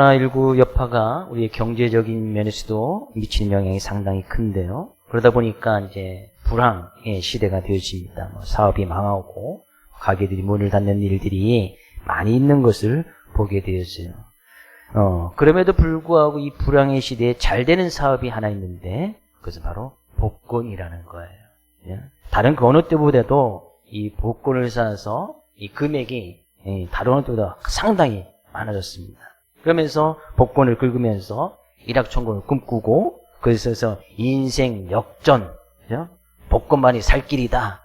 코로나19 여파가 우리의 경제적인 면에서도 미치는 영향이 상당히 큰데요. 그러다 보니까 이제 불황의 시대가 되어집니다. 사업이 망하고 가게들이 문을 닫는 일들이 많이 있는 것을 보게 되었어요. 그럼에도 불구하고 이 불황의 시대에 잘 되는 사업이 하나 있는데 그것은 바로 복권이라는 거예요. 다른 그 어느 때보다도 이 복권을 사서 이 금액이 다른 어느 때보다 상당히 많아졌습니다. 그러면서 복권을 긁으면서 일확천금을 꿈꾸고 그래서 인생 역전, 복권만이 살 길이다.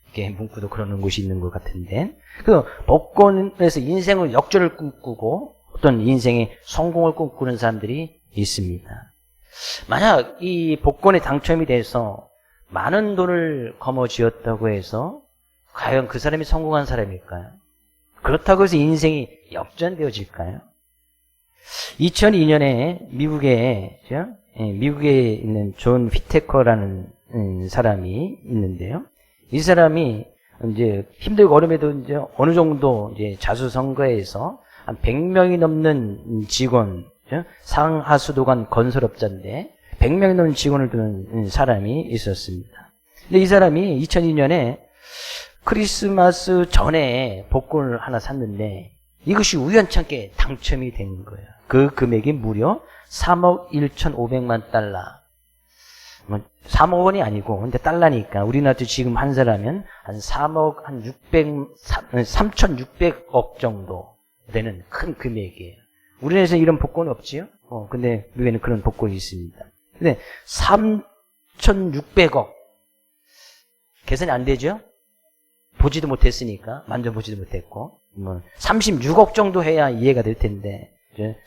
이렇게 문구도 그러는 곳이 있는 것 같은데 그 복권에서 인생을 역전을 꿈꾸고 어떤 인생의 성공을 꿈꾸는 사람들이 있습니다. 만약 이 복권에 당첨이 돼서 많은 돈을 거머쥐었다고 해서 과연 그 사람이 성공한 사람일까요? 그렇다고 해서 인생이 역전되어질까요? 2002년에 미국에 있는 존 휘테커라는 사람이 있는데요. 이 사람이 이제 힘들고 어려움에도 이제 어느 정도 이제 자수성가해서 한 100명이 넘는 직원, 상하수도관 건설업자인데 100명이 넘는 직원을 두는 사람이 있었습니다. 근데 이 사람이 2002년에 크리스마스 전에 복권을 하나 샀는데 이것이 우연찮게 당첨이 된 거예요. 그 금액이 무려 3억 1,500만 달러. 3억 원이 아니고, 근데 달러니까 우리나라도 지금 한 사람은 한 3억, 한 3,600억 정도 되는 큰 금액이에요. 우리나라에서 이런 복권이 없지요? 근데 미국에는 그런 복권이 있습니다. 근데 3,600억. 계산이 안 되죠? 보지도 못했으니까, 만져보지도 못했고, 36억 정도 해야 이해가 될 텐데,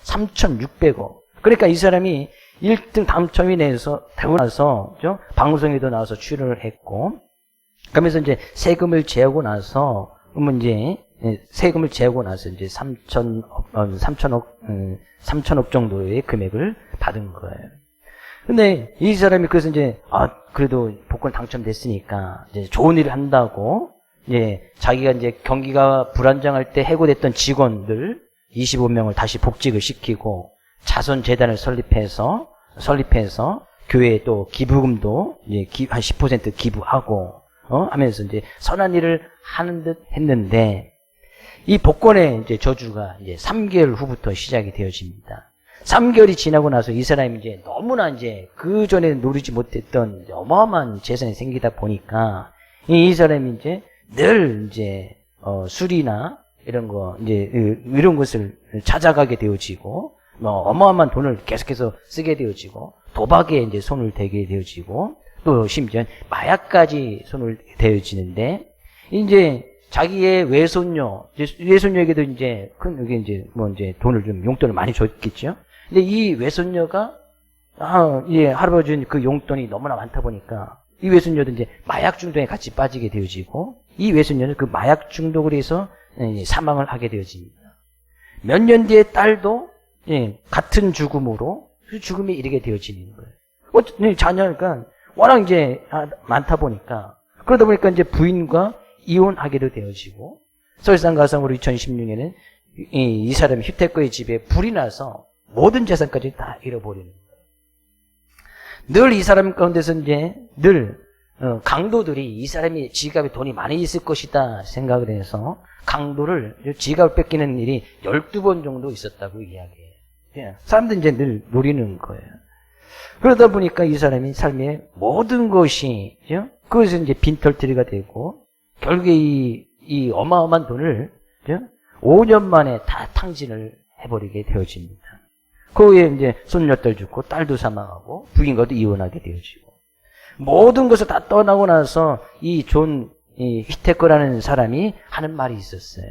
3,600억. 그러니까 이 사람이 1등 당첨이 되고 나서, 방송에도 나와서 출연을 했고, 그러면서 이제 세금을 제하고 나서, 세금을 제하고 나서 이제 3천억 정도의 금액을 받은 거예요. 근데 이 사람이 그래서 이제, 그래도 복권 당첨됐으니까, 이제 좋은 일을 한다고, 자기가 이제 경기가 불안정할 때 해고됐던 직원들 25명을 다시 복직을 시키고 자선재단을 설립해서 교회에 또 기부금도 한 10% 기부하고 하면서 이제 선한 일을 하는 듯 했는데 이 복권의 이제 저주가 이제 3개월 후부터 시작이 되어집니다. 3개월이 지나고 나서 이 사람이 이제 너무나 이제 그 전에 누리지 못했던 이제 어마어마한 재산이 생기다 보니까 이 사람이 이제 늘 이제 술이나 이런 거 이제 이런 것을 찾아가게 되어지고 어마어마한 돈을 계속해서 쓰게 되어지고 도박에 이제 손을 대게 되어지고 또 심지어 마약까지 손을 대어지는데 이제 자기의 외손녀에게도 이제 여기 이제 돈을 좀 용돈을 많이 줬겠죠. 근데 이 외손녀가 할아버지 그 용돈이 너무나 많다 보니까 이 외손녀도 이제 마약 중독에 같이 빠지게 되어지고 이 외손녀는 그 마약 중독을 해서 사망을 하게 되어집니다. 몇 년 뒤에 딸도 같은 죽음으로 죽음에 이르게 되어지는 거예요. 자녀가 워낙 이제 많다 보니까 그러다 보니까 이제 부인과 이혼하게도 되어지고 설상가상으로 2016년에는 이 사람이 휘테커의 집에 불이 나서 모든 재산까지 다 잃어버리는 거예요. 늘 이 사람 가운데서 이제 강도들이 이 사람이 지갑에 돈이 많이 있을 것이다 생각을 해서 강도를 지갑을 뺏기는 일이 12번 정도 있었다고 이야기해요. 사람들이 이제 늘 노리는 거예요. 그러다 보니까 이 사람이 삶의 모든 것이 그것이 이제 빈털터리가 되고 결국에 이 어마어마한 돈을 5년 만에 다 탕진을 해버리게 되어집니다. 그 후에 이제 손녀딸 죽고 딸도 사망하고 부인과도 이혼하게 되어지고 모든 것을 다 떠나고 나서 이 휘테커라는 사람이 하는 말이 있었어요.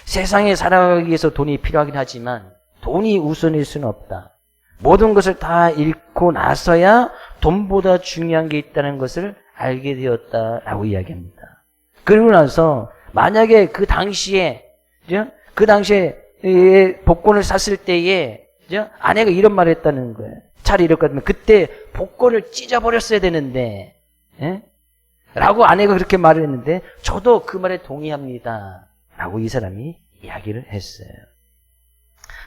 세상에 살아가기 위해서 돈이 필요하긴 하지만 돈이 우선일 수는 없다. 모든 것을 다 잃고 나서야 돈보다 중요한 게 있다는 것을 알게 되었다라고 이야기합니다. 그리고 나서 만약에 그 당시에 복권을 샀을 때에 아내가 이런 말을 했다는 거예요. 차라리 이럴 것 같으면 그때 복권을 찢어버렸어야 되는데 라고 아내가 그렇게 말을 했는데 저도 그 말에 동의합니다 라고 이 사람이 이야기를 했어요.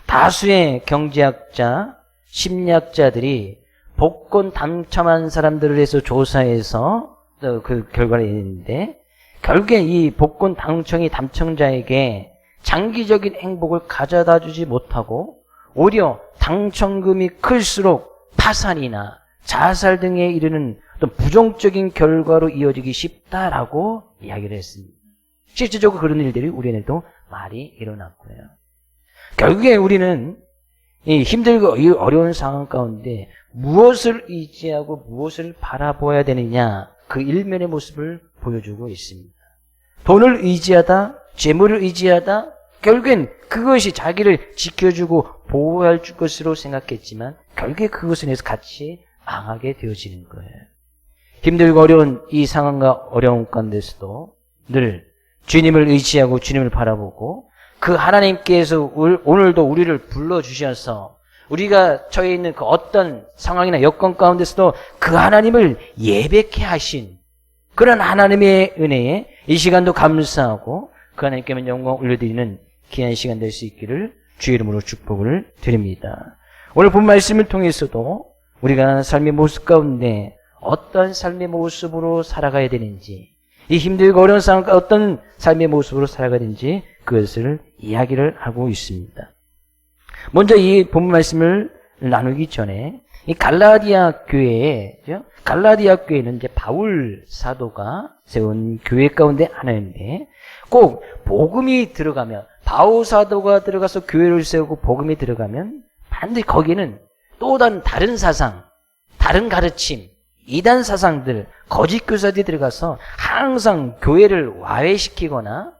다수의 경제학자, 심리학자들이 복권 당첨한 사람들을 해서 조사해서 그 결과를 내는데, 결국에 이 복권 당첨자에게 장기적인 행복을 가져다 주지 못하고 오히려 당첨금이 클수록 파산이나 자살 등에 이르는 어떤 부정적인 결과로 이어지기 쉽다라고 이야기를 했습니다. 실질적으로 그런 일들이 우리에게도 많이 일어났고요. 결국에 우리는 이 힘들고 이 어려운 상황 가운데 무엇을 의지하고 무엇을 바라보아야 되느냐, 그 일면의 모습을 보여주고 있습니다. 돈을 의지하다, 재물을 의지하다, 결국엔 그것이 자기를 지켜주고 보호할 것으로 생각했지만 결국에 그것을 위해서 같이 망하게 되어지는 거예요. 힘들고 어려운 이 상황과 어려운 가운데서도 늘 주님을 의지하고 주님을 바라보고 그 하나님께서 오늘도 우리를 불러주셔서 우리가 처해 있는 그 어떤 상황이나 여건 가운데서도 그 하나님을 예배케 하신 그런 하나님의 은혜에 이 시간도 감사하고 그 하나님께만 영광 올려드리는 귀한 시간 될 수 있기를 주의 이름으로 축복을 드립니다. 오늘 본 말씀을 통해서도 우리가 삶의 모습 가운데 어떤 삶의 모습으로 살아가야 되는지, 이 힘들고 어려운 상황 어떤 삶의 모습으로 살아가야 되는지 그것을 이야기를 하고 있습니다. 먼저 이 본 말씀을 나누기 전에 이 갈라디아 교회는 이제 바울 사도가 세운 교회 가운데 하나인데, 꼭 복음이 들어가면, 바울 사도가 들어가서 교회를 세우고 복음이 들어가면 반드시 거기는 또 다른 사상, 다른 가르침, 이단 사상들, 거짓 교사들이 들어가서 항상 교회를 와해시키거나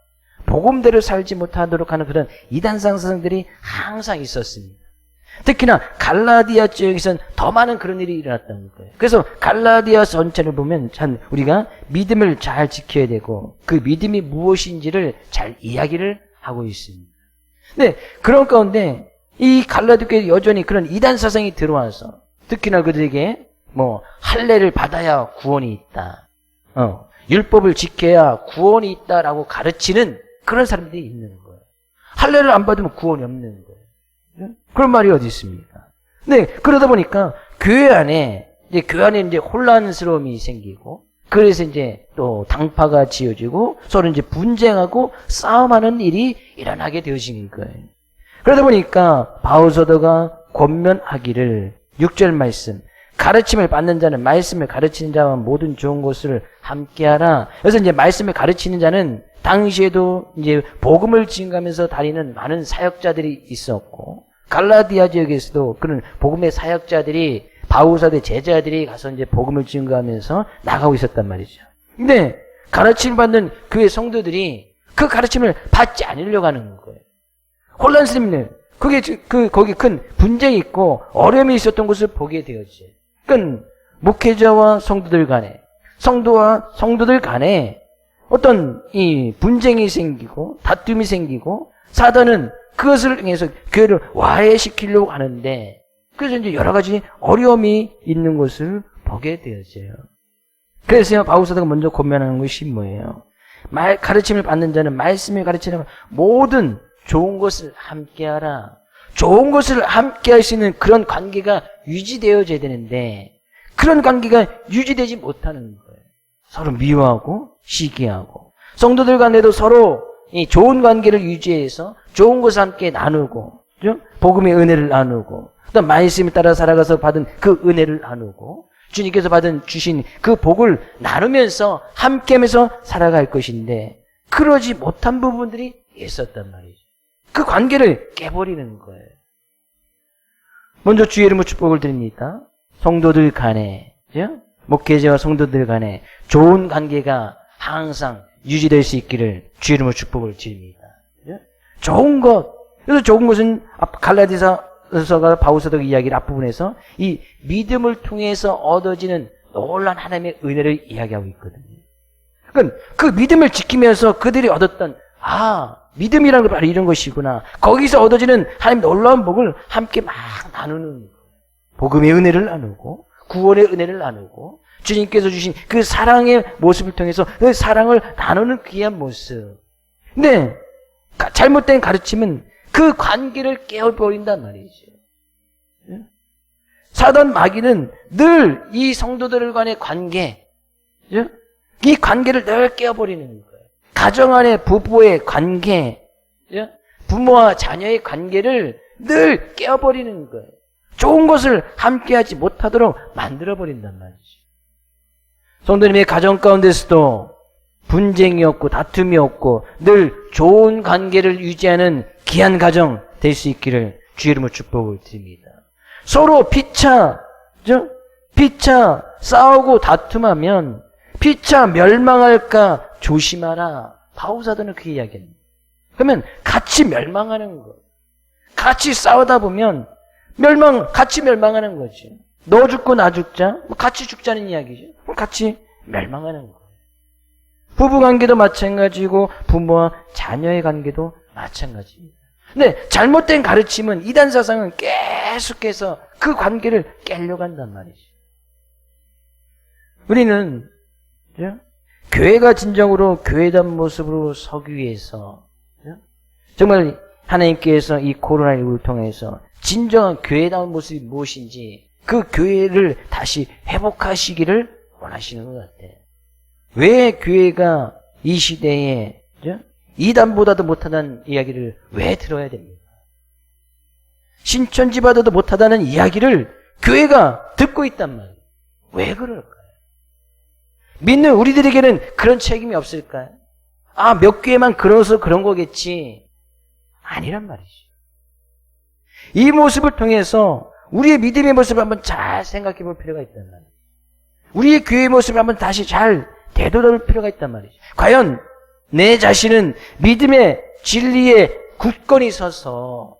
복음대로 살지 못하도록 하는 그런 이단 사상들이 항상 있었습니다. 특히나 갈라디아 지역에서는 더 많은 그런 일이 일어났다는 거예요. 그래서 갈라디아 전체를 보면 참 우리가 믿음을 잘 지켜야 되고 그 믿음이 무엇인지를 잘 이야기를 하고 있습니다. 근데 그런 가운데 이 갈라디아 교회에 여전히 그런 이단 사상이 들어와서 특히나 그들에게 할례를 받아야 구원이 있다, 율법을 지켜야 구원이 있다라고 가르치는 그런 사람들이 있는 거예요. 할례를 안 받으면 구원이 없는 거예요. 그런 말이 어디 있습니까? 네, 그러다 보니까 교회 안에 이제 혼란스러움이 생기고, 그래서 이제 또 당파가 지어지고 서로 이제 분쟁하고 싸움하는 일이 일어나게 되어진 거예요. 그러다 보니까 바울 사도가 권면하기를 6절 말씀, 가르침을 받는 자는 말씀을 가르치는 자와 모든 좋은 것을 함께하라. 그래서 이제 말씀을 가르치는 자는 당시에도 이제 복음을 증가하면서 다니는 많은 사역자들이 있었고, 갈라디아 지역에서도 그런 복음의 사역자들이, 바울사도의 제자들이 가서 이제 복음을 증가하면서 나가고 있었단 말이죠. 근데 가르침을 받는 교회 성도들이 그 가르침을 받지 않으려고 하는 거예요. 혼란스럽네. 거기 큰 분쟁이 있고 어려움이 있었던 것을 보게 되었지. 그러니까 목회자와 성도들 간에, 성도와 성도들 간에 어떤 이 분쟁이 생기고 다툼이 생기고, 사단은 그것을 통해서 교회를 와해시키려고 하는데, 그래서 이제 여러 가지 어려움이 있는 것을 보게 되어져요. 그래서 바울 사도가 먼저 권면하는 것이 뭐예요? 가르침을 받는 자는 말씀을 가르치는 모든 좋은 것을 함께하라. 좋은 것을 함께할 수 있는 그런 관계가 유지되어져야 되는데, 그런 관계가 유지되지 못하는 거예요. 서로 미워하고 시기하고, 성도들 간에도 서로 이 좋은 관계를 유지해서 좋은 것을 함께 나누고, 그죠? 복음의 은혜를 나누고, 또 말씀에 따라 살아가서 받은 그 은혜를 나누고, 주님께서 주신 그 복을 나누면서 함께하면서 살아갈 것인데, 그러지 못한 부분들이 있었단 말이죠. 그 관계를 깨버리는 거예요. 먼저 주의 이름으로 축복을 드립니다. 성도들 간에, 그죠? 목회자와 성도들 간에 좋은 관계가 항상 유지될 수 있기를 주의 이름으로 축복을 드립니다. 그죠? 좋은 것. 그래서 좋은 것은 갈라디아서가 바울 사도가 이야기를 앞부분에서 이 믿음을 통해서 얻어지는 놀라운 하나님의 은혜를 이야기하고 있거든요. 그러니까 그 믿음을 지키면서 그들이 얻었던 믿음이라는 게 바로 이런 것이구나. 거기서 얻어지는 하나님 놀라운 복을 함께 막 나누는 거예요. 복음의 은혜를 나누고 구원의 은혜를 나누고 주님께서 주신 그 사랑의 모습을 통해서 그 사랑을 나누는 귀한 모습. 근데 잘못된 가르침은 그 관계를 깨어버린단 말이죠. 사단 마귀는 늘 이 성도들 간의 관계, 이 관계를 늘 깨어버리는 거예요. 가정 안의 부부의 관계, 부모와 자녀의 관계를 늘 깨어버리는 거예요. 좋은 것을 함께하지 못하도록 만들어버린단 말이죠. 성도님의 가정 가운데서도 분쟁이 없고 다툼이 없고 늘 좋은 관계를 유지하는 귀한 가정 될 수 있기를 주의 이름으로 축복을 드립니다. 서로 피차 싸우고 다툼하면 피차 멸망할까 조심하라. 바울사도는 그 이야기입니다. 그러면 같이 멸망하는 거. 같이 싸우다 보면 같이 멸망하는 거지. 너 죽고 나 죽자. 같이 죽자는 이야기죠. 같이 멸망하는 거예요. 부부관계도 마찬가지고 부모와 자녀의 관계도 마찬가지입니다. 근데 잘못된 가르침은 이단 사상은 계속해서 그 관계를 깨려고 한단 말이죠. 우리는 교회가 진정으로 교회다운 모습으로 서기 위해서 정말 하나님께서 이 코로나19를 통해서 진정한 교회다운 모습이 무엇인지 그 교회를 다시 회복하시기를 원하시는 것 같아요. 왜 교회가 이 시대에 이단보다도 못하다는 이야기를 왜 들어야 됩니까? 신천지보다도 못하다는 이야기를 교회가 듣고 있단 말이에요. 왜 그럴까요? 믿는 우리들에게는 그런 책임이 없을까요? 몇 교회만 그러서 그런 거겠지. 아니란 말이죠. 이 모습을 통해서 우리의 믿음의 모습을 한번 잘 생각해 볼 필요가 있단 말이에요. 우리의 교회의 모습을 한번 다시 잘 되돌아볼 필요가 있단 말이죠. 과연 내 자신은 믿음의 진리에 굳건히 서서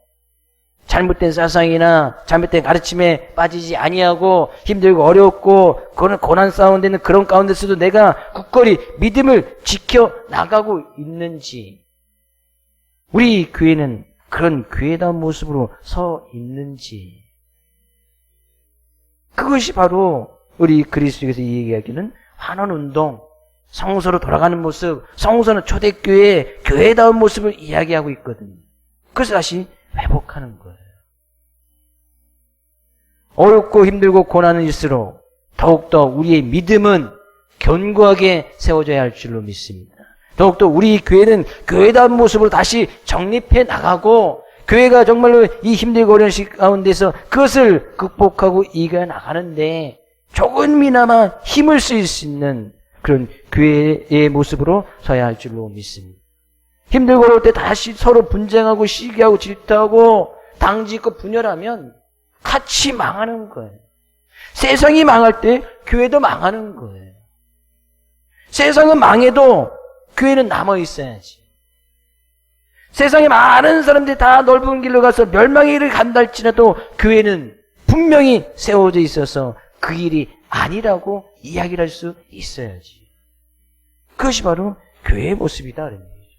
잘못된 사상이나 잘못된 가르침에 빠지지 아니하고 힘들고 어렵고 그런 고난 가운데는 그런 가운데서도 내가 굳건히 믿음을 지켜나가고 있는지, 우리 교회는 그런 교회다운 모습으로 서 있는지, 그것이 바로 우리 그리스도께서 얘기하기는 환원운동, 성서로 돌아가는 모습, 성서는 초대교회의 교회다운 모습을 이야기하고 있거든요. 그래서 다시 회복하는 거예요. 어렵고 힘들고 고난일수록 더욱더 우리의 믿음은 견고하게 세워져야 할 줄로 믿습니다. 더욱더 우리 교회는 교회다운 모습으로 다시 정립해 나가고 교회가 정말로 이 힘들고 어려운 시기 가운데서 그것을 극복하고 이겨 나가는데 조금이나마 힘을 쓸 수 있는 그런 교회의 모습으로 서야 할 줄로 믿습니다. 힘들고 어려울 때 다시 서로 분쟁하고 시기하고 질투하고 당짓고 분열하면 같이 망하는 거예요. 세상이 망할 때 교회도 망하는 거예요. 세상은 망해도 교회는 남아 있어야지. 세상에 많은 사람들이 다 넓은 길로 가서 멸망의 길을 간다 할지라도 교회는 분명히 세워져 있어서 그 길이 아니라고 이야기를 할 수 있어야지. 그것이 바로 교회의 모습이다 그런 얘기죠.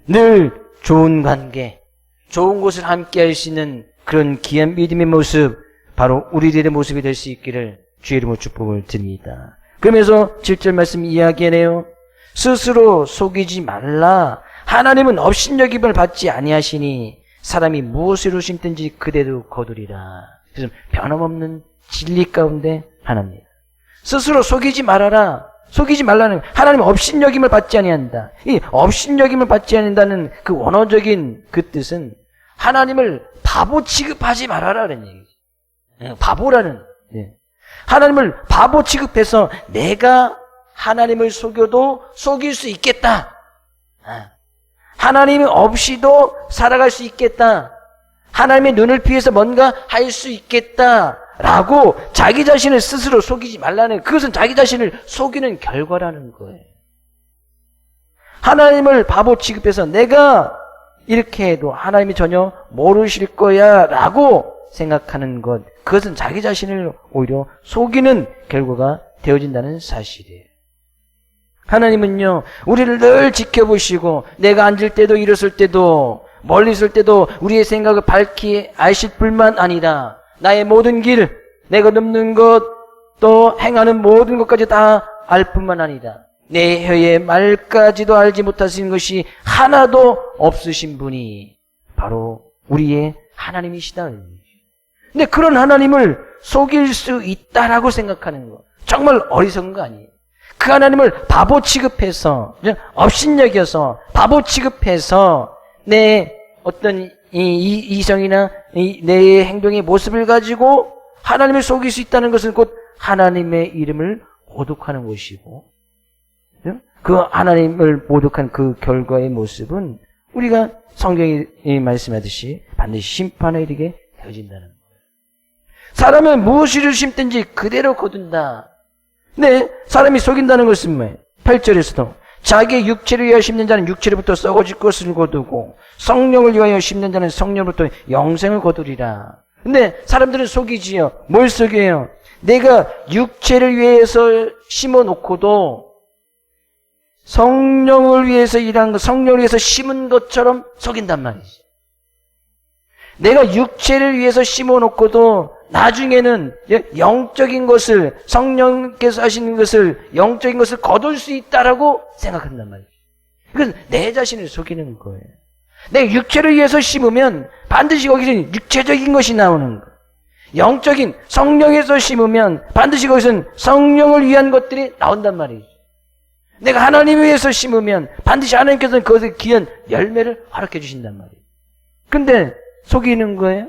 늘 좋은 관계, 좋은 곳을 함께 할 수 있는 그런 귀한 믿음의 모습, 바로 우리들의 모습이 될 수 있기를 주의 이름으로 축복을 드립니다. 그러면서 7절 말씀 이야기하네요. 스스로 속이지 말라. 하나님은 업신여김을 받지 아니하시니 사람이 무엇으로 심든지 그대로 거두리라. 그래서 변함없는 진리 가운데 하나입니다. 스스로 속이지 말아라. 속이지 말라는, 하나님은 업신여김을 받지 아니한다. 이 업신여김을 받지 않는다는 그 원어적인 그 뜻은 하나님을 바보 취급하지 말아라 그런 얘기죠. 바보라는. 하나님을 바보 취급해서 내가 하나님을 속여도 속일 수 있겠다. 하나님 없이도 살아갈 수 있겠다. 하나님의 눈을 피해서 뭔가 할 수 있겠다. 라고 자기 자신을 스스로 속이지 말라는, 그것은 자기 자신을 속이는 결과라는 거예요. 하나님을 바보 취급해서 내가 이렇게 해도 하나님이 전혀 모르실 거야 라고 생각하는 것, 그것은 자기 자신을 오히려 속이는 결과가 되어진다는 사실이에요. 하나님은요, 우리를 늘 지켜보시고 내가 앉을 때도 일었을 때도 멀리 있을 때도 우리의 생각을 밝히 아실 뿐만 아니라 나의 모든 길, 내가 넘는 것, 또 행하는 모든 것까지 다 알 뿐만 아니라 내 혀의 말까지도 알지 못하시는 것이 하나도 없으신 분이 바로 우리의 하나님이시다. 근데 그런 하나님을 속일 수 있다라고 생각하는 거 정말 어리석은 거 아니에요. 그 하나님을 바보 취급해서 업신여겨서 바보 취급해서 내 어떤 이성이나 내 행동의 모습을 가지고 하나님을 속일 수 있다는 것은 곧 하나님의 이름을 모독하는 것이고 그 하나님을 모독한 그 결과의 모습은 우리가 성경이 말씀하듯이 반드시 심판에 이르게 되어진다는 거예요. 사람은 무엇을 심든지 그대로 거둔다. 네, 사람이 속인다는 것은 뭐예요? 8절에서도 자기의 육체를 위하여 심는 자는 육체로부터 썩어질 것을 거두고 성령을 위하여 심는 자는 성령으로부터 영생을 거두리라. 근데 사람들은 속이지요. 뭘 속여요? 내가 육체를 위해서 심어놓고도 성령을 위해서 일한 것, 성령을 위해서 심은 것처럼 속인단 말이지. 내가 육체를 위해서 심어놓고도 나중에는 영적인 것을, 성령께서 하시는 것을, 영적인 것을 거둘 수 있다라고 생각한단 말이지. 이건 내 자신을 속이는 거예요. 내 육체를 위해서 심으면 반드시 거기서 육체적인 것이 나오는 거예요. 영적인 성령에서 심으면 반드시 거기서는 성령을 위한 것들이 나온단 말이죠. 내가 하나님을 위해서 심으면 반드시 하나님께서는 그것에 귀한 열매를 허락해 주신단 말이에요. 근데 속이는 거예요.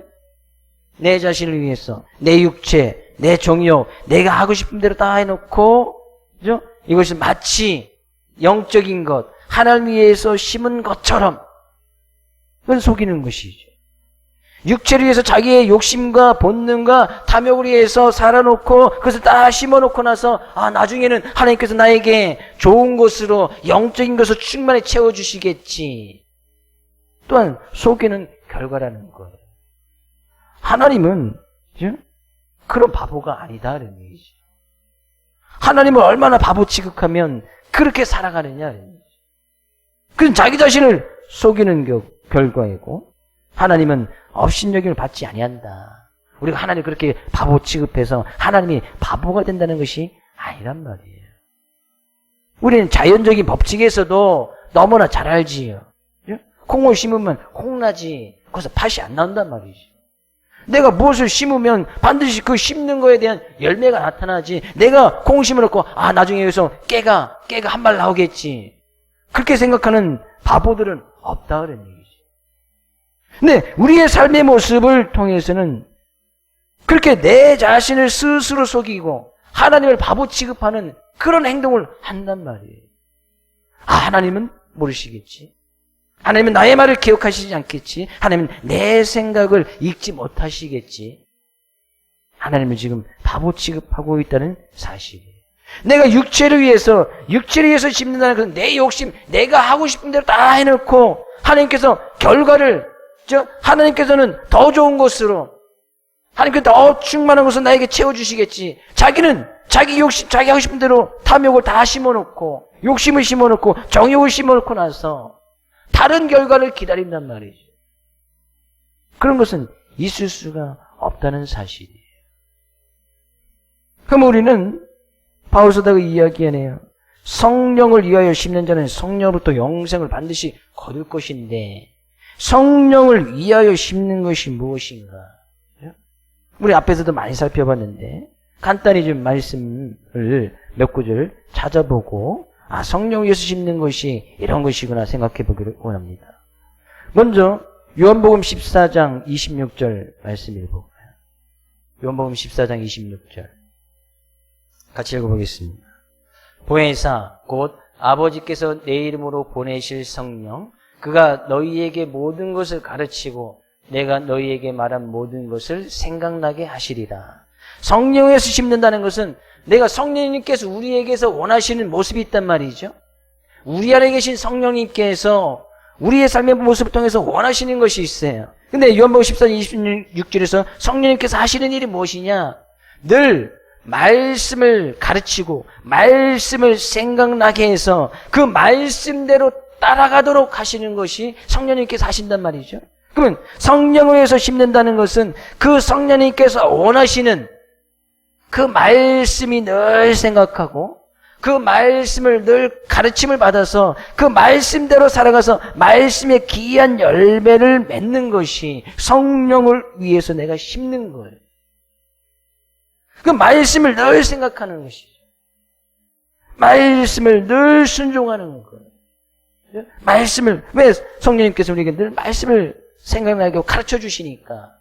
내 자신을 위해서 내 육체, 내 정욕, 내가 하고 싶은 대로 다 해놓고 그죠? 이것이 마치 영적인 것, 하나님 위해서 심은 것처럼 그건 속이는 것이죠. 육체를 위해서 자기의 욕심과 본능과 탐욕을 위해서 살아놓고 그것을 다 심어놓고 나서 나중에는 하나님께서 나에게 좋은 것으로 영적인 것을 충만히 채워주시겠지. 또한 속이는 결과라는 거예요. 하나님은 그런 바보가 아니다라는 얘기죠. 하나님을 얼마나 바보 취급하면 그렇게 살아가느냐. 그건 자기 자신을 속이는 결과이고 하나님은 업신여김을 받지 아니한다. 우리가 하나님을 그렇게 바보 취급해서 하나님이 바보가 된다는 것이 아니란 말이에요. 우리는 자연적인 법칙에서도 너무나 잘 알지요. 콩을 심으면 콩나지 거기서 팥이 안 나온단 말이죠. 내가 무엇을 심으면 반드시 그 심는 거에 대한 열매가 나타나지. 내가 콩 심어놓고 나중에 여기서 깨가 한 발 나오겠지. 그렇게 생각하는 바보들은 없다 그런 얘기죠. 근데 우리의 삶의 모습을 통해서는 그렇게 내 자신을 스스로 속이고 하나님을 바보 취급하는 그런 행동을 한단 말이에요. 하나님은 모르시겠지. 하나님은 나의 말을 기억하시지 않겠지. 하나님은 내 생각을 읽지 못하시겠지. 하나님은 지금 바보 취급하고 있다는 사실이에요. 내가 육체를 위해서 심는다는 것은 내 욕심, 내가 하고 싶은 대로 다 해놓고 하나님께서 결과를 하나님께서는 더 좋은 것으로 하나님께서 더 충만한 것을 나에게 채워주시겠지. 자기는 자기 욕심, 자기 하고 싶은 대로 탐욕을 다 심어놓고 욕심을 심어놓고 정욕을 심어놓고 나서 다른 결과를 기다린단 말이죠. 그런 것은 있을 수가 없다는 사실이에요. 그럼 우리는 바울서다가 이야기하네요. 성령을 위하여 심는 자는 성령으로부터 영생을 반드시 거둘 것인데 성령을 위하여 심는 것이 무엇인가? 우리 앞에서도 많이 살펴봤는데 간단히 좀 말씀을 몇 구절 찾아보고 성령을 위해서 심는 것이 이런 것이구나 생각해 보기를 원합니다. 먼저 요한복음 14장 26절 말씀 읽어볼까요? 요한복음 14장 26절 같이 읽어보겠습니다. 보혜사 곧 아버지께서 내 이름으로 보내실 성령 그가 너희에게 모든 것을 가르치고 내가 너희에게 말한 모든 것을 생각나게 하시리라. 성령에서 심는다는 것은 내가 성령님께서 우리에게서 원하시는 모습이 있단 말이죠. 우리 안에 계신 성령님께서 우리의 삶의 모습을 통해서 원하시는 것이 있어요. 근데 요한복음 14장 26절에서 성령님께서 하시는 일이 무엇이냐? 늘 말씀을 가르치고 말씀을 생각나게 해서 그 말씀대로 따라가도록 하시는 것이 성령님께서 하신단 말이죠. 그러면 성령을 위해서 심는다는 것은 그 성령님께서 원하시는 그 말씀이 늘 생각하고 그 말씀을 늘 가르침을 받아서 그 말씀대로 살아가서 말씀의 귀한 열매를 맺는 것이 성령을 위해서 내가 심는 거예요. 그 말씀을 늘 생각하는 것이죠. 말씀을 늘 순종하는 거예요. 말씀을, 왜 성령님께서 우리에게 늘 말씀을 생각나게 하고 가르쳐 주시니까.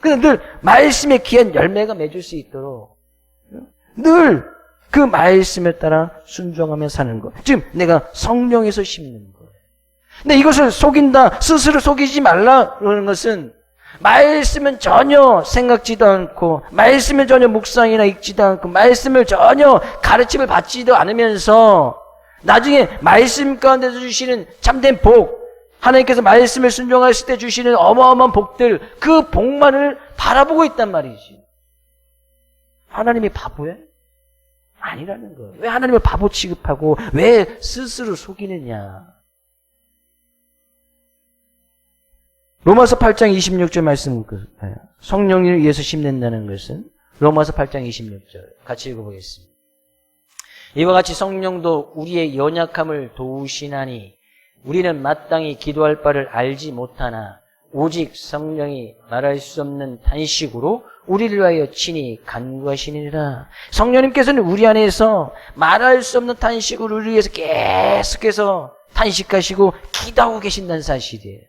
그래서 늘 말씀의 귀한 열매가 맺을 수 있도록 늘 그 말씀에 따라 순종하며 사는 것. 지금 내가 성령에서 심는 거예요. 근데 이것을 속인다, 스스로 속이지 말라 그러는 것은 말씀은 전혀 생각지도 않고 말씀을 전혀 묵상이나 읽지도 않고 말씀을 전혀 가르침을 받지도 않으면서 나중에 말씀 가운데서 주시는 참된 복, 하나님께서 말씀을 순종하실 때 주시는 어마어마한 복들, 그 복만을 바라보고 있단 말이지. 하나님이 바보야? 아니라는 거예요. 왜 하나님을 바보 취급하고 왜 스스로 속이느냐. 로마서 8장 26절 말씀, 성령을 위해서 심는다는 것은 로마서 8장 26절 같이 읽어보겠습니다. 이와 같이 성령도 우리의 연약함을 도우시나니 우리는 마땅히 기도할 바를 알지 못하나 오직 성령이 말할 수 없는 탄식으로 우리를 위하여 친히 간구하시니라. 성령님께서는 우리 안에서 말할 수 없는 탄식으로 우리를 위해서 계속해서 탄식하시고 기도하고 계신다는 사실이에요.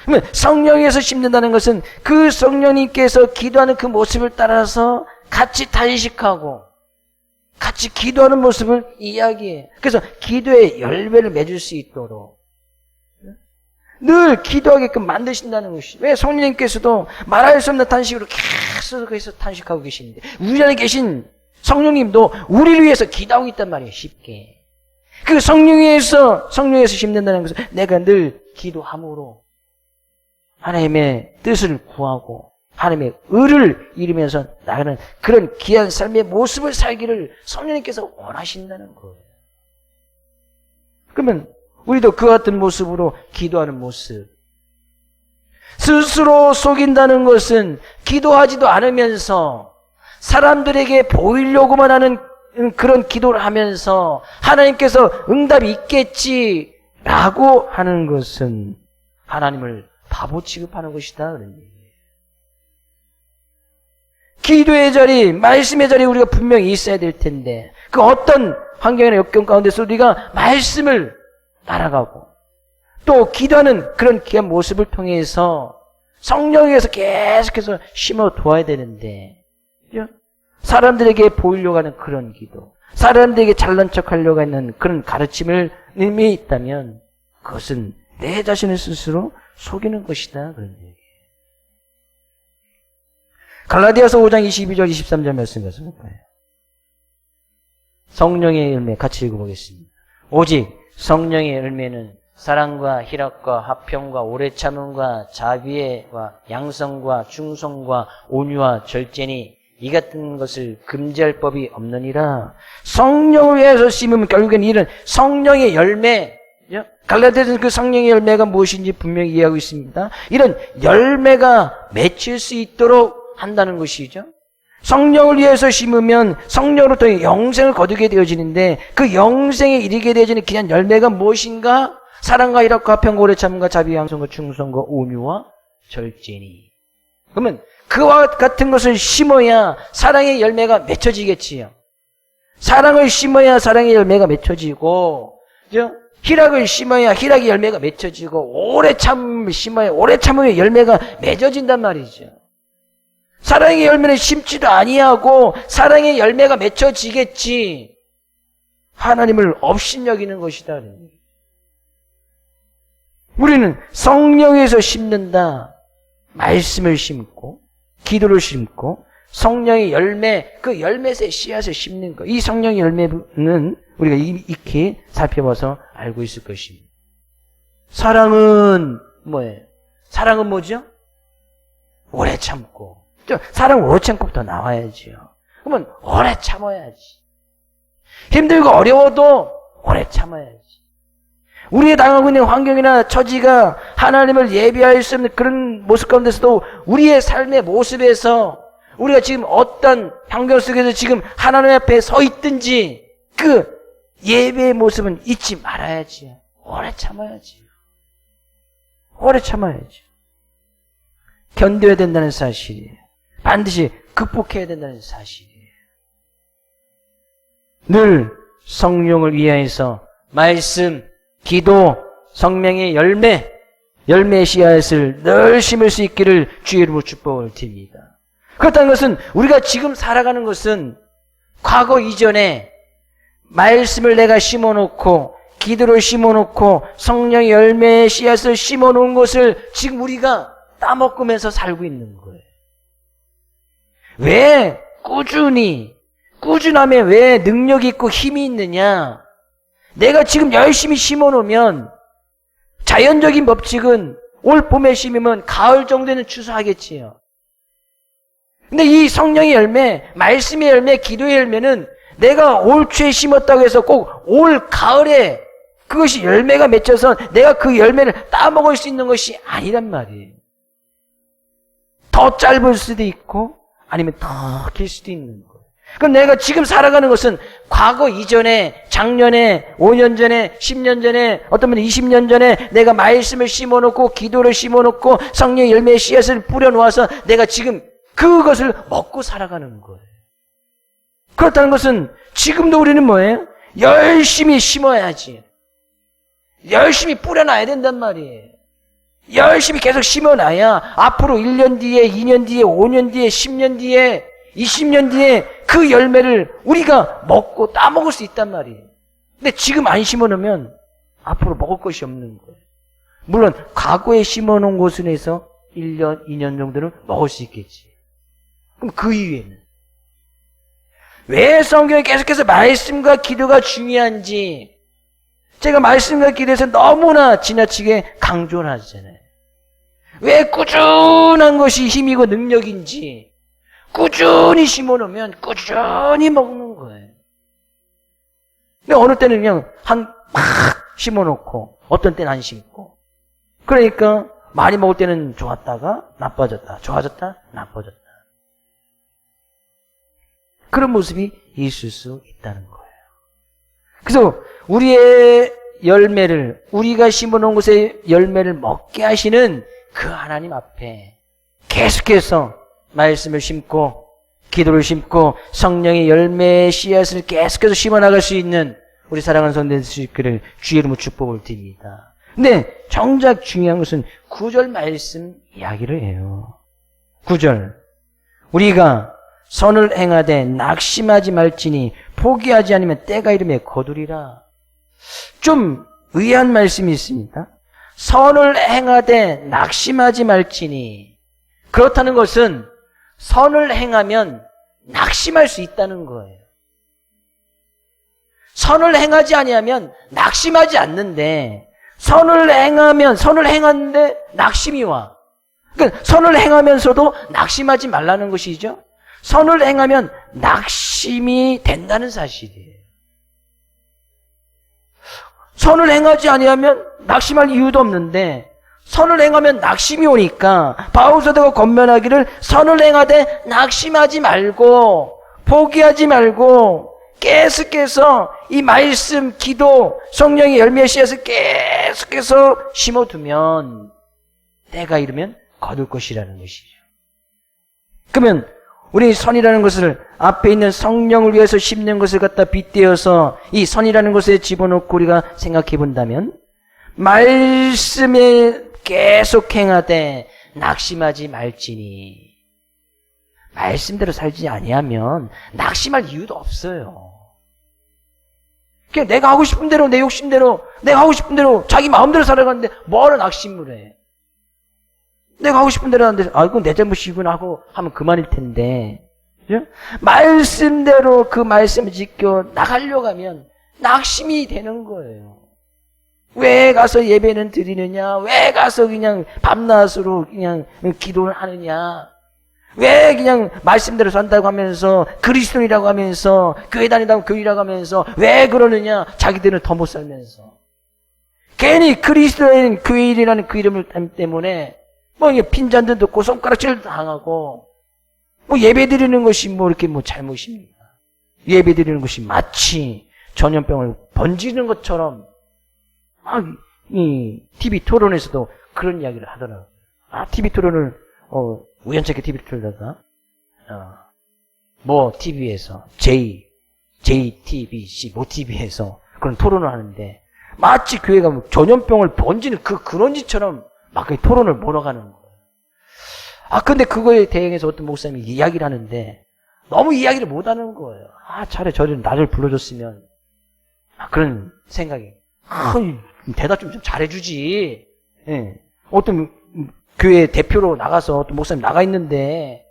그러면 성령에서 심는다는 것은 그 성령님께서 기도하는 그 모습을 따라서 같이 탄식하고 같이 기도하는 모습을 이야기해요. 그래서 기도의 열매를 맺을 수 있도록 늘 기도하게끔 만드신다는 것이. 왜 성령님께서도 말할 수 없는 탄식으로 계속해서 탄식하고 계시는데 우리 안에 계신 성령님도 우리를 위해서 기도하고 있단 말이에요. 쉽게. 그 성령에서 심는다는 것은 내가 늘 기도함으로 하나님의 뜻을 구하고 하나님의 의를 이루면서 나가는 그런 귀한 삶의 모습을 살기를 성령님께서 원하신다는 거예요. 그러면 우리도 그 같은 모습으로 기도하는 모습. 스스로 속인다는 것은 기도하지도 않으면서 사람들에게 보이려고만 하는 그런 기도를 하면서 하나님께서 응답이 있겠지라고 하는 것은 하나님을 바보 취급하는 것이다 그런 얘기예요. 기도의 자리, 말씀의 자리 우리가 분명히 있어야 될 텐데 그 어떤 환경이나 역경 가운데서 우리가 말씀을 따라가고 또 기도하는 그런 귀한 모습을 통해서 성령에서 계속해서 심어 두어야 되는데 사람들에게 보이려고 하는 그런 기도, 사람들에게 잘난 척하려고 하는 그런 가르침을 의미 있다면 그것은 내 자신을 스스로 속이는 것이다 그런 얘기예요. 갈라디아서 5장 22절 23절 말씀 같습니다. 성령의 열매 같이 읽어보겠습니다. 오직 성령의 열매는 사랑과 희락과 화평과 오래 참음과 자비와 양성과 충성과 온유와 절제니 이 같은 것을 금지할 법이 없느니라. 성령을 위해서 심으면 결국엔 이런 성령의 열매, 갈라디아서는 그 성령의 열매가 무엇인지 분명히 이해하고 있습니다. 이런 열매가 맺힐 수 있도록 한다는 것이죠. 성령을 위해서 심으면 성령으로부터 영생을 거두게 되어지는데 그 영생에 이르게 되어지는 귀한 열매가 무엇인가? 사랑과 희락과 화평과 오래 참음과 자비와 양성과 충성과 온유와 절제니. 그러면 그와 같은 것을 심어야 사랑의 열매가 맺혀지겠지요. 사랑을 심어야 사랑의 열매가 맺혀지고, 희락을 심어야 희락의 열매가 맺혀지고, 오래 참음을 심어야 오래 참음의 열매가 맺어진단 말이죠. 사랑의 열매는 심지도 아니하고 사랑의 열매가 맺혀지겠지. 하나님을 업신여기는 것이다. 우리는 성령에서 심는다. 말씀을 심고 기도를 심고 성령의 열매, 그 열매의 씨앗을 심는 것. 이 성령의 열매는 우리가 익히 살펴봐서 알고 있을 것입니다. 사랑은 뭐예요? 사랑은 뭐죠? 오래 참고. 사랑 오래 참고부터 나와야지요. 그러면 오래 참아야지. 힘들고 어려워도 오래 참아야지. 우리가 당하고 있는 환경이나 처지가 하나님을 예비할 수 없는 그런 모습 가운데서도 우리의 삶의 모습에서 우리가 지금 어떤 환경 속에서 지금 하나님 앞에 서 있든지 그 예배의 모습은 잊지 말아야지. 오래 참아야지. 오래 참아야지. 견뎌야 된다는 사실이에요. 반드시 극복해야 된다는 사실이에요. 늘 성령을 위하여서 말씀, 기도, 성령의 열매의 씨앗을 늘 심을 수 있기를 주의 이름으로 축복을 드립니다. 그렇다는 것은 우리가 지금 살아가는 것은 과거 이전에 말씀을 내가 심어놓고 기도를 심어놓고 성령의 열매의 씨앗을 심어놓은 것을 지금 우리가 따먹으면서 살고 있는 거예요. 왜 꾸준함에 왜 능력이 있고 힘이 있느냐? 내가 지금 열심히 심어놓으면 자연적인 법칙은 올 봄에 심으면 가을 정도에는 추수하겠지요. 근데 이 성령의 열매, 말씀의 열매, 기도의 열매는 내가 올 초에 심었다고 해서 꼭 올 가을에 그것이 열매가 맺혀서 내가 그 열매를 따먹을 수 있는 것이 아니란 말이에요. 더 짧을 수도 있고 아니면 더 길 수도 있는 거예요. 그럼 내가 지금 살아가는 것은 과거 이전에, 작년에, 5년 전에, 10년 전에, 어떤 분은 20년 전에 내가 말씀을 심어놓고 기도를 심어놓고 성령의 열매의 씨앗을 뿌려놓아서 내가 지금 그것을 먹고 살아가는 거예요. 그렇다는 것은 지금도 우리는 뭐예요? 열심히 심어야지. 열심히 뿌려놔야 된단 말이에요. 열심히 계속 심어놔야 앞으로 1년 뒤에, 2년 뒤에, 5년 뒤에, 10년 뒤에, 20년 뒤에 그 열매를 우리가 먹고 따먹을 수 있단 말이에요. 근데 지금 안 심어놓으면 앞으로 먹을 것이 없는 거예요. 물론 과거에 심어놓은 곳에서 1년, 2년 정도는 먹을 수 있겠지. 그럼 그 이후에는 왜 성경에 계속해서 말씀과 기도가 중요한지 제가 말씀과 기도에서 너무나 지나치게 강조를 하잖아요. 왜 꾸준한 것이 힘이고 능력인지 꾸준히 심어놓으면 꾸준히 먹는 거예요. 근데 어느 때는 그냥 막 심어놓고 어떤 때는 안 심고 그러니까 많이 먹을 때는 좋았다가 나빠졌다, 좋아졌다, 나빠졌다. 그런 모습이 있을 수 있다는 거예요. 그래서 우리의 열매를, 우리가 심어놓은 곳에 열매를 먹게 하시는 그 하나님 앞에 계속해서 말씀을 심고 기도를 심고 성령의 열매의 씨앗을 계속해서 심어나갈 수 있는 우리 사랑하는 성도들 수 있기를 주의 이름으로 축복을 드립니다. 근데 정작 중요한 것은 9절 말씀 이야기를 해요. 9절 우리가 선을 행하되 낙심하지 말지니 포기하지 않으면 때가 이르매 거두리라. 좀 의아한 말씀이 있습니다. 선을 행하되 낙심하지 말지니 그렇다는 것은 선을 행하면 낙심할 수 있다는 거예요. 선을 행하지 아니하면 낙심하지 않는데 선을 행하는데 낙심이 와. 그러니까 선을 행하면서도 낙심하지 말라는 것이죠. 선을 행하면 낙심이 된다는 사실이에요. 선을 행하지 아니하면 낙심할 이유도 없는데 선을 행하면 낙심이 오니까 바울 사도가 권면하기를 선을 행하되 낙심하지 말고 포기하지 말고 계속해서 이 말씀, 기도, 성령의 열매의 씨앗을 계속해서 심어두면 때가 이르면 거둘 것이라는 것이죠. 그러면 우리 선이라는 것을 앞에 있는 성령을 위해서 심는 것을 갖다 빗대어서 이 선이라는 것에 집어넣고 우리가 생각해 본다면 말씀에 계속 행하되 낙심하지 말지니 말씀대로 살지 아니하면 낙심할 이유도 없어요. 그냥 내가 하고 싶은 대로 내 욕심대로 내가 하고 싶은 대로 자기 마음대로 살아가는데 뭐하러 낙심을 해. 내가 하고 싶은 대로 하는데 이건 내 잘못이구나 하고 하면 그만일 텐데 그죠? 말씀대로 그 말씀을 지켜 나가려고 하면 낙심이 되는 거예요. 왜 가서 예배는 드리느냐? 왜 가서 그냥 밤낮으로 그냥 기도를 하느냐? 왜 그냥 말씀대로 산다고 하면서 그리스도인이라고 하면서 교회 다닌다고 교회라고 하면서 왜 그러느냐? 자기들은 더 못 살면서 괜히 그리스도인 교회인이라는 그 이름을 때문에 뭐 이게 핀잔도 듣고 손가락질도 당하고 뭐 예배 드리는 것이 뭐 이렇게 뭐 잘못입니까? 예배 드리는 것이 마치 전염병을 번지는 것처럼 이 TV 토론에서도 그런 이야기를 하더라고요. TV 토론을 우연찮게 TV 틀다가 뭐 TV에서 JTBC 뭐 TV에서 그런 토론을 하는데 마치 교회가 전염병을 번지는 그런 짓처럼 막 토론을 몰아가는 거예요. 근데 그거에 대응해서 어떤 목사님이 이야기를 하는데 너무 이야기를 못 하는 거예요. 차라리 저를 나를 불러줬으면 그런 생각이 대답 좀 잘해주지. 예. 어떤 교회 대표로 나가서 어떤 목사님 나가 있는데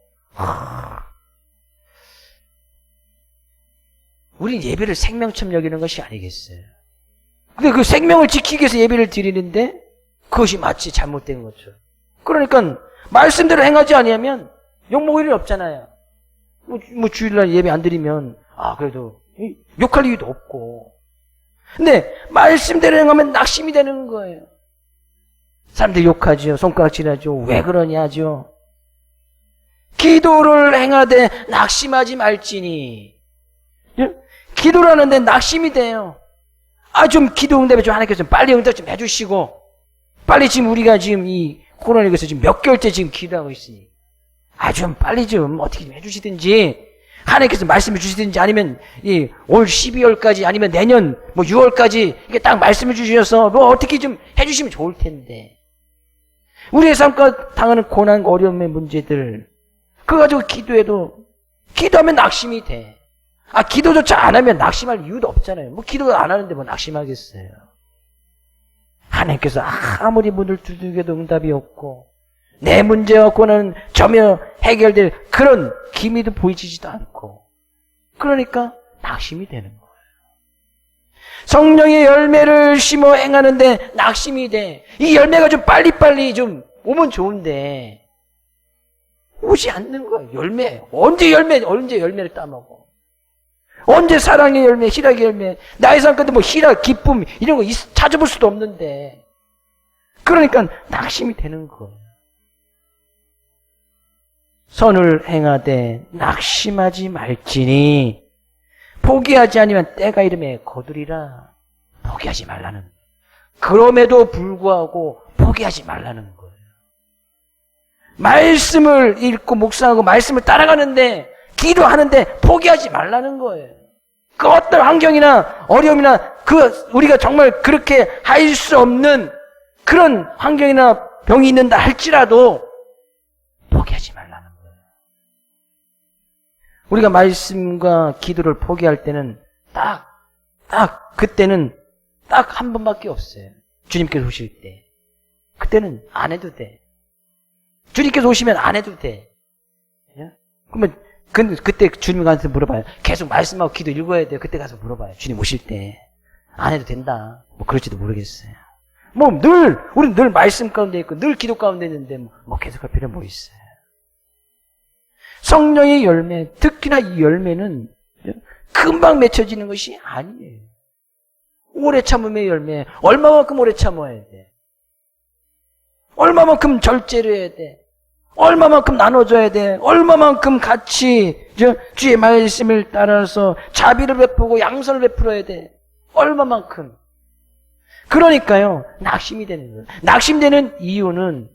우린 예배를 생명처럼 여기는 것이 아니겠어요. 근데 그 생명을 지키기 위해서 예배를 드리는데 그것이 마치 잘못된 거죠. 그러니까 말씀대로 행하지 아니하면 욕먹을 일 없잖아요. 뭐 주일날 예배 안 드리면 그래도 욕할 이유도 없고. 근데 말씀대로 행하면 낙심이 되는 거예요. 사람들이 욕하죠. 손가락질하죠. 왜 그러냐 하죠. 기도를 행하되 낙심하지 말지니. 기도를 하는데 낙심이 돼요. 좀 기도 응답에 좀 하나님께서 좀 빨리 응답 좀 해주시고 빨리 지금 우리가 지금 이 코로나19에서 지금 몇 개월째 지금 기도하고 있으니 좀 빨리 좀 어떻게 좀 해주시든지 하나님께서 말씀해 주시든지 아니면 올 12월까지 아니면 내년 뭐 6월까지 이게 딱 말씀해 주셔서 뭐 어떻게 좀 해주시면 좋을 텐데 우리의 삶과 당하는 고난 어려움의 문제들 그거 가지고 기도하면 낙심이 돼. 기도조차 안 하면 낙심할 이유도 없잖아요. 뭐 기도 안 하는데 뭐 낙심하겠어요. 하나님께서 아무리 문을 두들겨도 응답이 없고 내 문제와 고난은 전혀 해결될 그런 기미도 보이지도 않고 그러니까 낙심이 되는 거예요. 성령의 열매를 심어 행하는데 낙심이 돼. 이 열매가 좀 빨리빨리 좀 오면 좋은데 오지 않는 거예요. 열매. 언제 열매를 따먹어. 언제 사랑의 열매, 희락의 열매, 나의 삶 가운데 뭐 희락, 기쁨 이런 거 찾아볼 수도 없는데 그러니까 낙심이 되는 거예요. 선을 행하되 낙심하지 말지니 포기하지 아니면 때가 이름에 거두리라. 포기하지 말라는. 그럼에도 불구하고 포기하지 말라는 거예요. 말씀을 읽고 묵상하고 말씀을 따라가는데 기도하는데 포기하지 말라는 거예요. 그 어떤 환경이나 어려움이나 우리가 정말 그렇게 할 수 없는 그런 환경이나 병이 있는다 할지라도 포기하지 말라는 거예요. 우리가 말씀과 기도를 포기할 때는 그때는 딱 한 번밖에 없어요. 주님께서 오실 때. 그때는 안 해도 돼. 주님께서 오시면 안 해도 돼. 그러면 그때 주님한테 물어봐요. 계속 말씀하고 기도 읽어야 돼요. 그때 가서 물어봐요. 주님 오실 때. 안 해도 된다. 뭐 그럴지도 모르겠어요. 우린 늘 말씀 가운데 있고 늘 기도 가운데 있는데 뭐 계속할 필요 뭐 있어요. 성령의 열매, 특히나 이 열매는 금방 맺혀지는 것이 아니에요. 오래 참음의 열매. 얼마만큼 오래 참아야 돼. 얼마만큼 절제를 해야 돼. 얼마만큼 나눠줘야 돼. 얼마만큼 같이 주의 말씀을 따라서 자비를 베푸고 양선을 베풀어야 돼. 얼마만큼. 그러니까요. 낙심이 되는 거예요. 낙심되는 이유는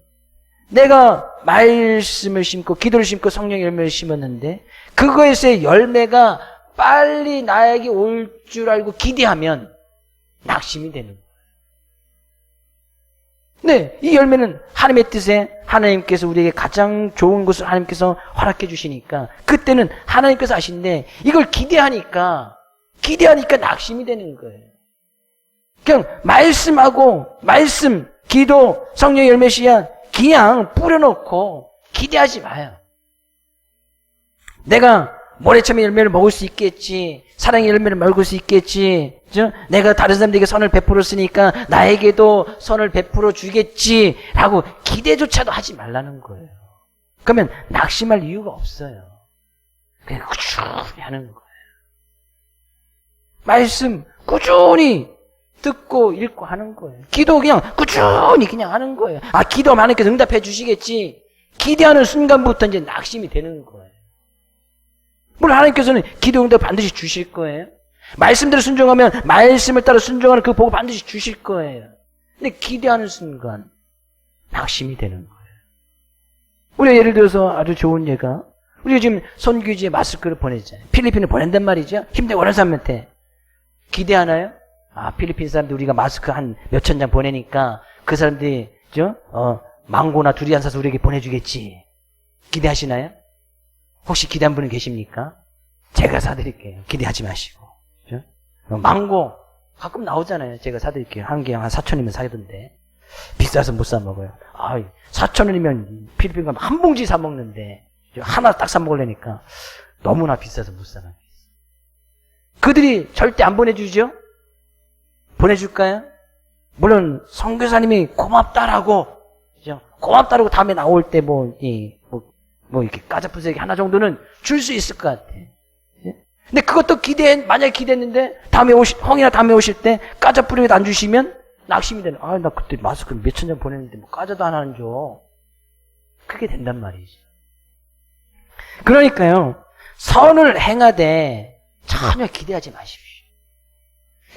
내가 말씀을 심고 기도를 심고 성령의 열매를 심었는데 그거에서의 열매가 빨리 나에게 올 줄 알고 기대하면 낙심이 되는 거예요. 네, 이 열매는 하나님의 뜻에 하나님께서 우리에게 가장 좋은 것을 하나님께서 허락해 주시니까 그때는 하나님께서 하신데 이걸 기대하니까 낙심이 되는 거예요. 그냥 말씀, 기도, 성령의 열매 씨앗 그냥 뿌려놓고 기대하지 마요. 내가 모래참의 열매를 먹을 수 있겠지. 사랑의 열매를 먹을 수 있겠지. 내가 다른 사람들에게 선을 베풀었으니까 나에게도 선을 베풀어 주겠지. 라고 기대조차도 하지 말라는 거예요. 그러면 낙심할 이유가 없어요. 그냥 꾸준히 하는 거예요. 말씀 꾸준히 듣고 읽고 하는 거예요. 기도 그냥 꾸준히 그냥 하는 거예요. 기도하면 하나님께서 응답해 주시겠지. 기대하는 순간부터 이제 낙심이 되는 거예요. 물론 하나님께서는 기도 응답 반드시 주실 거예요. 말씀대로 순종하면 말씀을 따라 순종하는 그 복을 반드시 주실 거예요. 근데 기대하는 순간 낙심이 되는 거예요. 우리가 예를 들어서 아주 좋은 예가, 우리가 지금 선교지에 마스크를 보내잖아요. 필리핀을 보낸단 말이죠. 힘들고 어려운 사람한테. 기대하나요? 아, 필리핀 사람들 우리가 마스크 한 몇천 장 보내니까 그 사람들이 망고나 두리안 사서 우리에게 보내주겠지. 기대하시나요? 혹시 기대한 분이 계십니까? 제가 사드릴게요. 기대하지 마시고. 그죠? 망고 가끔 나오잖아요. 제가 사드릴게요. 한 개 한 4,000원이면 사던데. 비싸서 못 사 먹어요. 아, 4,000원이면 필리핀 가면 한 봉지 사 먹는데 하나 딱 사 먹으려니까 너무나 비싸서 못 사 먹어요. 그들이 절대 안 보내주죠? 보내줄까요? 물론 선교사님이 고맙다라고, 그죠? 고맙다라고 다음에 나올 때 이렇게 까자푸세기 하나 정도는 줄 수 있을 것 같아. 근데 그것도 만약에 기대했는데 형이나 다음에 오실 때 까자뿌리도 안 주시면 낙심이 되는. 아, 나 그때 마스크 몇천 장 보냈는데 뭐 까자도 하나 안 줘. 그게 된단 말이지. 그러니까요, 선을 행하되 전혀 기대하지 마십시오.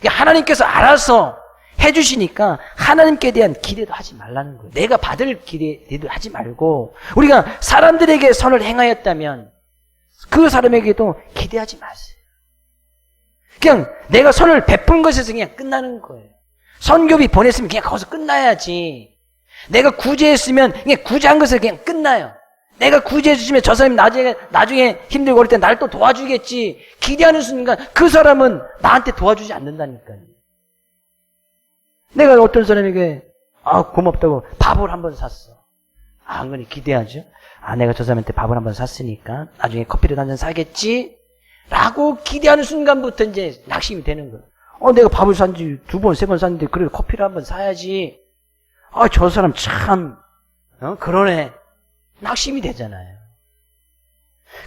하나님께서 알아서 해주시니까 하나님께 대한 기대도 하지 말라는 거예요. 내가 받을 기대도 하지 말고, 우리가 사람들에게 선을 행하였다면 그 사람에게도 기대하지 마세요. 그냥 내가 선을 베푼 것에서 그냥 끝나는 거예요. 선교비 보냈으면 그냥 거기서 끝나야지. 내가 구제했으면 그냥 구제한 것에서 그냥 끝나요. 내가 구제해 주시면 저 사람이 나중에 힘들고 그럴 때 날 또 도와주겠지. 기대하는 순간 그 사람은 나한테 도와주지 않는다니까요. 내가 어떤 사람에게 고맙다고 밥을 한번 샀어. 은근히 기대하죠. 내가 저 사람한테 밥을 한번 샀으니까 나중에 커피를 한 잔 사겠지? 라고 기대하는 순간부터 이제 낙심이 되는 거예요. 내가 밥을 산 지 2번, 3번 샀는데 그래도 커피를 한번 사야지. 저 사람 참 그러네. 낙심이 되잖아요.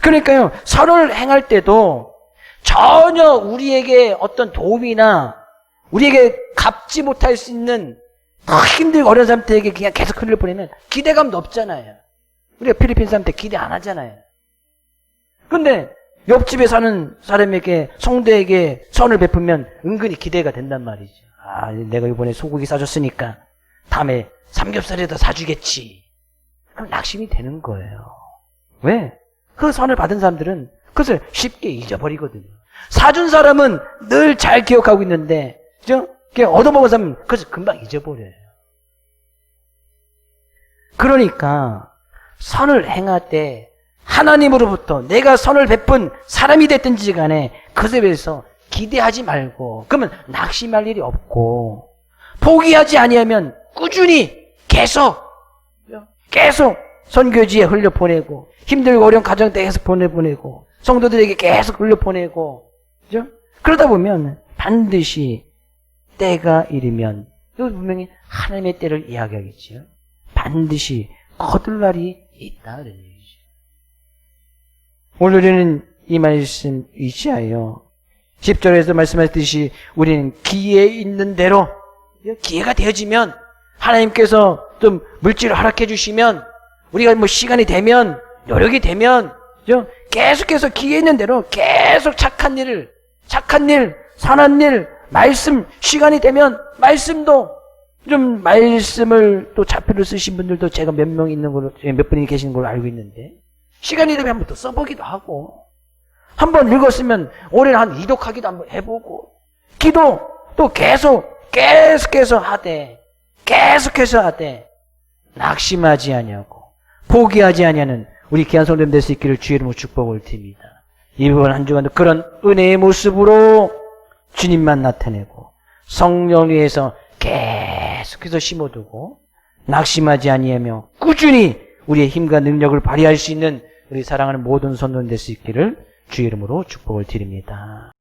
그러니까요, 선을 행할 때도 전혀 우리에게 어떤 도움이나 우리에게 갚지 못할 수 있는 더 힘들고 어려운 사람들에게 그냥 계속 흘려보내면 기대감도 없잖아요. 우리가 필리핀 사람한테 기대 안 하잖아요. 근데 옆집에 사는 사람에게, 성도에게 선을 베풀면 은근히 기대가 된단 말이죠. 내가 이번에 소고기 사줬으니까 다음에 삼겹살에다 사주겠지. 그럼 낙심이 되는 거예요. 왜? 그 선을 받은 사람들은 그것을 쉽게 잊어버리거든요. 사준 사람은 늘 잘 기억하고 있는데, 그죠? 얻어먹은 사람은 그것을 금방 잊어버려요. 그러니까 선을 행할 때 하나님으로부터 내가 선을 베푼 사람이 됐든지 간에 그것에 대해서 기대하지 말고, 그러면 낙심할 일이 없고, 포기하지 아니하면 꾸준히 계속 선교지에 흘려보내고, 힘들고 어려운 가정 때 계속 보내고, 성도들에게 계속 흘려보내고, 그죠? 그러다 보면 반드시 때가 이르면, 이거 분명히 하나님의 때를 이야기하겠지요. 반드시 거둘 날이 있다 그런 얘기죠. 오늘은 이 말씀 위치하여 10절에서 말씀하셨듯이 우리는 기회에 있는 대로, 기회가 되어지면 하나님께서 좀 물질을 허락해 주시면, 우리가 시간이 되면, 노력이 되면, 계속해서 기회 있는 대로 계속 착한 일, 선한 일, 말씀, 시간이 되면 말씀도 좀 말씀을 또 자표를 쓰신 분들도 제가 몇 명 있는 걸로, 몇 분이 계시는 걸로 알고 있는데, 시간이 되면 한번 또 써보기도 하고, 한번 읽었으면 올해는 한 이독하기도 한번 해보고, 기도 또 계속해서 하되, 낙심하지 아니하고 포기하지 아니하는 우리 귀한 성도님 될 수 있기를 주의 이름으로 축복을 드립니다. 이번 한 주간도 그런 은혜의 모습으로 주님만 나타내고 성령 위에서 계속해서 심어두고 낙심하지 아니하며 꾸준히 우리의 힘과 능력을 발휘할 수 있는 우리 사랑하는 모든 성도님 될 수 있기를 주의 이름으로 축복을 드립니다.